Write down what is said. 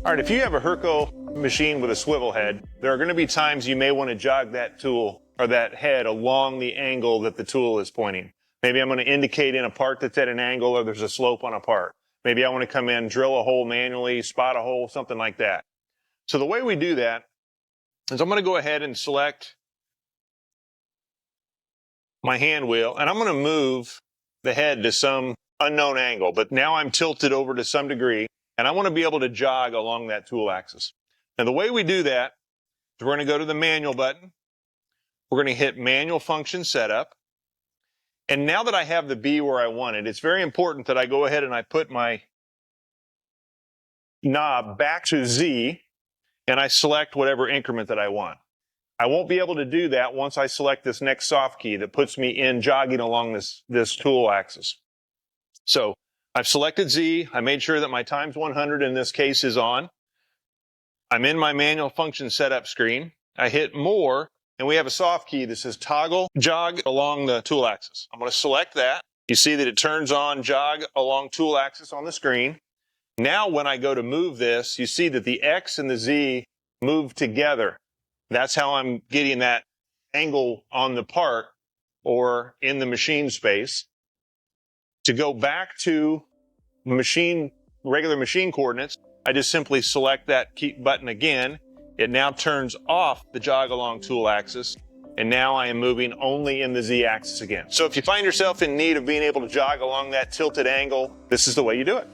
All right, if you have a Hurco machine with a swivel head, there are going to be times you may want to jog that tool or that head along the angle that the tool is pointing. Maybe I'm going to indicate in a part that's at an angle or there's a slope on a part. Maybe I want to come in, drill a hole manually, spot a hole, something like that. So the way we do that is I'm going to go ahead and select my hand wheel, and I'm going to move the head to some unknown angle, but now I'm tilted over to some degree, and I want to be able to jog along that tool axis. Now the way we do that is we're going to go to the manual button, we're going to hit manual function setup, and now that I have the B where I want it, it's very important that I go ahead and I put my knob back to Z, and I select whatever increment that I want. I won't be able to do that once I select this next soft key that puts me in jogging along this tool axis. So I've selected Z, I made sure that my times 100 in this case is on. I'm in my manual function setup screen. I hit more, and we have a soft key that says toggle jog along the tool axis. I'm going to select that. You see that it turns on jog along tool axis on the screen. Now when I go to move this, you see that the X and the Z move together. That's how I'm getting that angle on the part or in the machine space. To go back to regular machine coordinates, I just simply select that key button again. It now turns off the jog along tool axis, and now I am moving only in the Z axis again. So if you find yourself in need of being able to jog along that tilted angle, this is the way you do it.